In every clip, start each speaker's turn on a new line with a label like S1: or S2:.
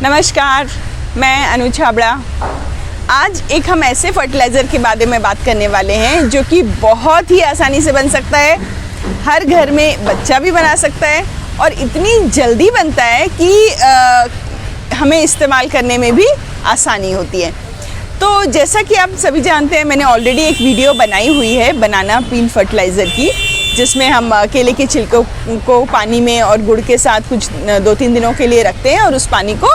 S1: नमस्कार, मैं अनु छाबड़ा। आज एक हम ऐसे फर्टिलाइज़र के बारे में बात करने वाले हैं जो कि बहुत ही आसानी से बन सकता है, हर घर में बच्चा भी बना सकता है और इतनी जल्दी बनता है कि हमें इस्तेमाल करने में भी आसानी होती है। तो जैसा कि आप सभी जानते हैं, मैंने ऑलरेडी एक वीडियो बनाई हुई है बनाना पील फर्टिलाइज़र की, जिसमें हम केले के छिलकों को पानी में और गुड़ के साथ कुछ 2-3 दिनों के लिए रखते हैं और उस पानी को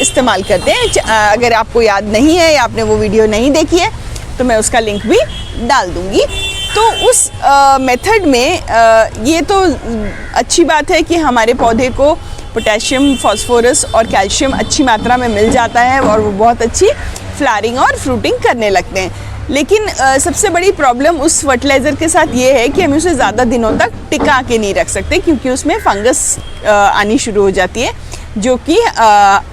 S1: इस्तेमाल करते हैं। अगर आपको याद नहीं है या आपने वो वीडियो नहीं देखी है तो मैं उसका लिंक भी डाल दूँगी। तो उस मेथड में ये तो अच्छी बात है कि हमारे पौधे को पोटेशियम, फास्फोरस और कैल्शियम अच्छी मात्रा में मिल जाता है और वो बहुत अच्छी फ्लावरिंग और फ्रूटिंग करने लगते हैं। लेकिन सबसे बड़ी प्रॉब्लम उस फर्टिलाइज़र के साथ ये है कि हम उसे ज़्यादा दिनों तक टिका के नहीं रख सकते, क्योंकि उसमें फंगस आनी शुरू हो जाती है जो कि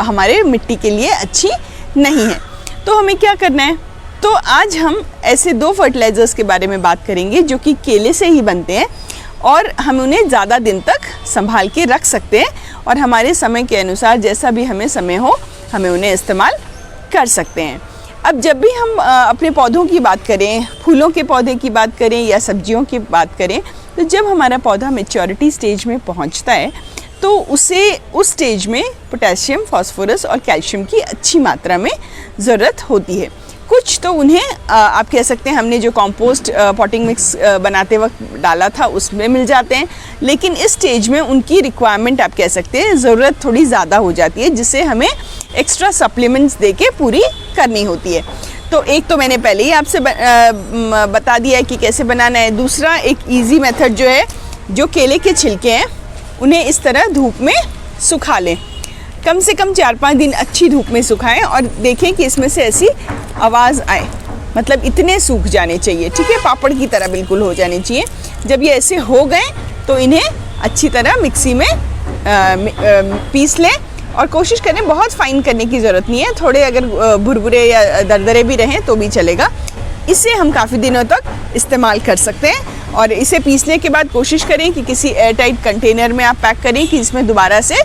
S1: हमारे मिट्टी के लिए अच्छी नहीं है। तो हमें क्या करना है? तो आज हम ऐसे 2 फर्टिलाइज़र्स के बारे में बात करेंगे जो कि केले से ही बनते हैं और हम उन्हें ज़्यादा दिन तक संभाल के रख सकते हैं और हमारे समय के अनुसार जैसा भी हमें समय हो हमें उन्हें इस्तेमाल कर सकते हैं। अब जब भी हम अपने पौधों की बात करें, फूलों के पौधे की बात करें या सब्जियों की बात करें, तो जब हमारा पौधा मैच्योरिटी स्टेज में पहुंचता है तो उसे उस स्टेज में पोटेशियम, फास्फोरस और कैल्शियम की अच्छी मात्रा में ज़रूरत होती है। कुछ तो उन्हें आप कह सकते हैं हमने जो कंपोस्ट पॉटिंग मिक्स बनाते वक्त डाला था उसमें मिल जाते हैं, लेकिन इस स्टेज में उनकी रिक्वायरमेंट आप कह सकते हैं ज़रूरत थोड़ी ज़्यादा हो जाती है, जिसे हमें एक्स्ट्रा सप्लीमेंट्स देके पूरी करनी होती है। तो एक तो मैंने पहले ही आपसे बता दिया है कि कैसे बनाना है। दूसरा एक इजी मेथड जो है, जो केले के छिलके हैं उन्हें इस तरह धूप में सुखा लें। कम से कम 4-5 दिन अच्छी धूप में सुखाएं और देखें कि इसमें से ऐसी आवाज़ आए, मतलब इतने सूख जाने चाहिए, ठीक है, पापड़ की तरह बिल्कुल हो जाने चाहिए। जब ये ऐसे हो गए तो इन्हें अच्छी तरह मिक्सी में पीस लें और कोशिश करें बहुत फाइन करने की ज़रूरत नहीं है, थोड़े अगर भुरभुरे या दरदरे भी रहें तो भी चलेगा। इसे हम काफ़ी दिनों तक इस्तेमाल कर सकते हैं और इसे पीसने के बाद कोशिश करें कि किसी एयर टाइट कंटेनर में आप पैक करें कि इसमें दोबारा से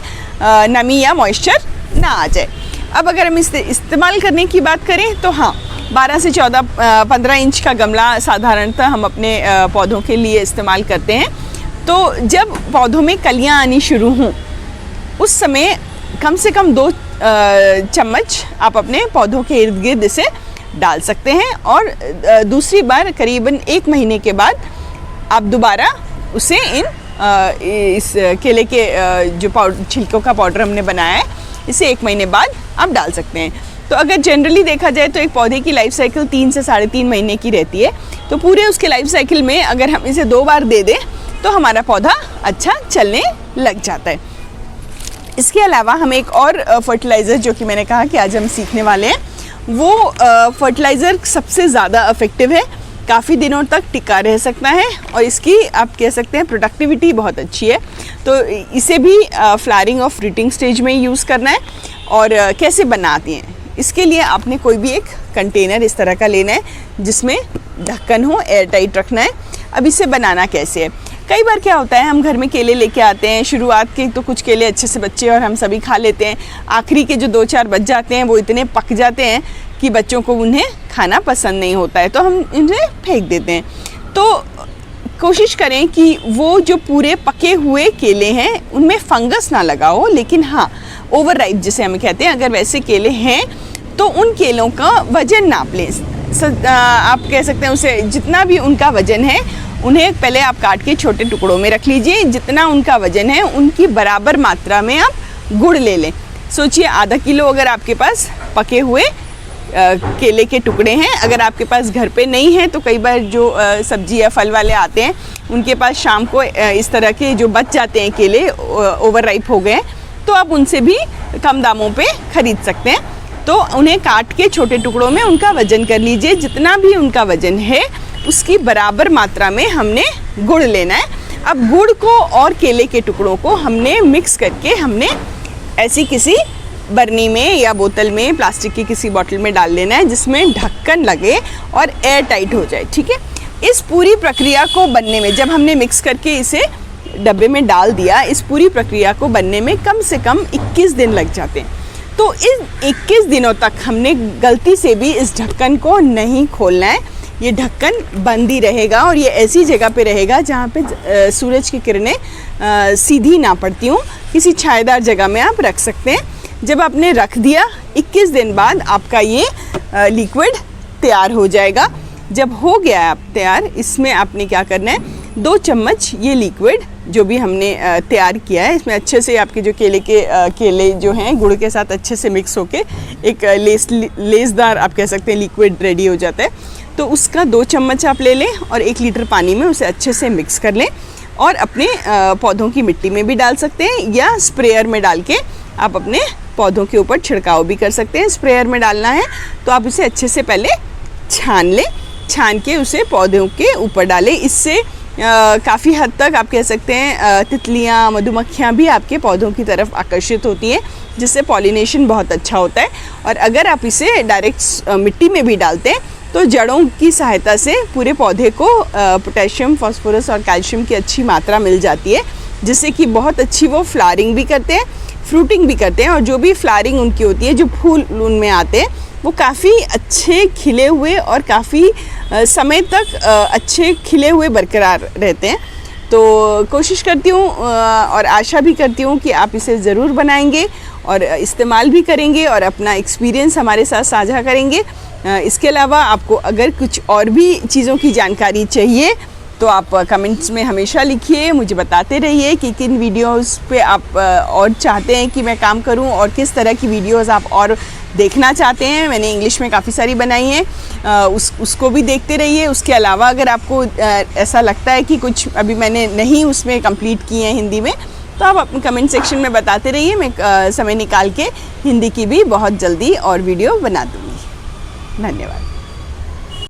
S1: नमी या मॉइस्चर ना आ जाए। अब अगर हम इसे इस्तेमाल करने की बात करें तो हाँ, 12 से 15 इंच का गमला साधारणतः हम अपने पौधों के लिए इस्तेमाल करते हैं। तो जब पौधों में कलियां आनी शुरू हों उस समय कम से कम 2 चम्मच आप अपने पौधों के इर्द गिर्द इसे डाल सकते हैं और दूसरी बार करीबन 1 महीने के बाद आप दोबारा उसे इस केले के जो छिलकों का पाउडर हमने बनाया है इसे 1 महीने बाद आप डाल सकते हैं। तो अगर जनरली देखा जाए तो एक पौधे की लाइफ साइकिल 3 से 3.5 महीने की रहती है, तो पूरे उसके लाइफ साइकिल में अगर हम इसे 2 बार दे दें तो हमारा पौधा अच्छा चलने लग जाता है। इसके अलावा हम एक और फर्टिलाइज़र जो कि मैंने कहा कि आज हम सीखने वाले हैं, वो फर्टिलाइज़र सबसे ज़्यादा इफ़ेक्टिव है, काफ़ी दिनों तक टिका रह सकता है और इसकी आप कह सकते हैं प्रोडक्टिविटी बहुत अच्छी है। तो इसे भी फ्लावरिंग और फ्रूटिंग स्टेज में यूज़ करना है। और कैसे बनाते हैं, इसके लिए आपने कोई भी एक कंटेनर इस तरह का लेना है जिसमें ढक्कन हो, एयर टाइट रखना है। अब इसे बनाना कैसे है? कई बार क्या होता है, हम घर में केले लेके आते हैं, शुरुआत के तो कुछ केले अच्छे से बच्चे और हम सभी खा लेते हैं, आखिरी के जो 2-4 बच जाते हैं वो इतने पक जाते हैं कि बच्चों को उन्हें खाना पसंद नहीं होता है, तो हम इन्हें फेंक देते हैं। तो कोशिश करें कि वो जो पूरे पके हुए केले हैं उनमें फंगस ना लगा हो, लेकिन हाँ ओवर राइप जिसे हम कहते हैं, अगर वैसे केले हैं तो उन केलों का वज़न नाप लें। आप कह सकते हैं उसे जितना भी उनका वज़न है उन्हें पहले आप काट के छोटे टुकड़ों में रख लीजिए। जितना उनका वज़न है उनकी बराबर मात्रा में आप गुड़ ले लें। सोचिए आधा किलो अगर आपके पास पके हुए केले के टुकड़े हैं, अगर आपके पास घर पे नहीं है तो कई बार जो सब्जी या फल वाले आते हैं उनके पास शाम को इस तरह के जो बच जाते हैं केले ओवर राइप हो गए, तो आप उनसे भी कम दामों पे ख़रीद सकते हैं। तो उन्हें काट के छोटे टुकड़ों में उनका वज़न कर लीजिए, जितना भी उनका वज़न है उसकी बराबर मात्रा में हमने गुड़ लेना है। अब गुड़ को और केले के टुकड़ों को हमने मिक्स करके हमने ऐसी किसी बरनी में या बोतल में, प्लास्टिक की किसी बोतल में डाल लेना है जिसमें ढक्कन लगे और एयर टाइट हो जाए, ठीक है। इस पूरी प्रक्रिया को बनने में, जब हमने मिक्स करके इसे डब्बे में डाल दिया, इस पूरी प्रक्रिया को बनने में कम से कम 21 दिन लग जाते हैं। तो इस 21 दिनों तक हमने गलती से भी इस ढक्कन को नहीं खोलना है। ये ढक्कन बंद ही रहेगा और ये ऐसी जगह पे रहेगा जहाँ पे सूरज की किरणें सीधी ना पड़ती हों। किसी छायादार जगह में आप रख सकते हैं। जब आपने रख दिया 21 दिन बाद आपका ये लिक्विड तैयार हो जाएगा। जब हो गया आप तैयार, इसमें आपने क्या करना है, 2 चम्मच ये लिक्विड जो भी हमने तैयार किया है, इसमें अच्छे से आपके जो केले जो हैं गुड़ के साथ अच्छे से मिक्स होके एक लेसदार आप कह सकते हैं लिक्विड रेडी हो जाता है। तो उसका 2 चम्मच आप ले लें और 1 लीटर पानी में उसे अच्छे से मिक्स कर लें और अपने पौधों की मिट्टी में भी डाल सकते हैं या स्प्रेयर में डाल के आप अपने पौधों के ऊपर छिड़काव भी कर सकते हैं। स्प्रेयर में डालना है तो आप उसे अच्छे से पहले छान लें, छान के उसे पौधों के ऊपर डालें। इससे काफ़ी हद तक आप कह सकते हैं तितलियाँ, मधुमक्खियाँ भी आपके पौधों की तरफ आकर्षित होती हैं, जिससे पॉलिनेशन बहुत अच्छा होता है। और अगर आप इसे डायरेक्ट मिट्टी में भी डालते हैं तो जड़ों की सहायता से पूरे पौधे को पोटेशियम, फास्फोरस और कैल्शियम की अच्छी मात्रा मिल जाती है, जिससे कि बहुत अच्छी वो फ्लावरिंग भी करते हैं, फ्रूटिंग भी करते हैं। और जो भी फ्लावरिंग उनकी होती है, जो फूल उनमें आते हैं, वो काफ़ी अच्छे खिले हुए और काफ़ी समय तक अच्छे खिले हुए बरकरार रहते हैं। तो कोशिश करती हूँ और आशा भी करती हूँ कि आप इसे ज़रूर बनाएंगे और इस्तेमाल भी करेंगे और अपना एक्सपीरियंस हमारे साथ साझा करेंगे। इसके अलावा आपको अगर कुछ और भी चीज़ों की जानकारी चाहिए तो आप कमेंट्स में हमेशा लिखिए, मुझे बताते रहिए कि किन वीडियोस पे आप और चाहते हैं कि मैं काम करूं और किस तरह की वीडियोस आप और देखना चाहते हैं। मैंने इंग्लिश में काफ़ी सारी बनाई हैं, उसको भी देखते रहिए। उसके अलावा अगर आपको ऐसा लगता है कि कुछ अभी मैंने नहीं उसमें कंप्लीट किए हैं हिंदी में, तो आप अपने कमेंट सेक्शन में बताते रहिए। मैं समय निकाल के हिंदी की भी बहुत जल्दी और वीडियो बना दूँगी। धन्यवाद।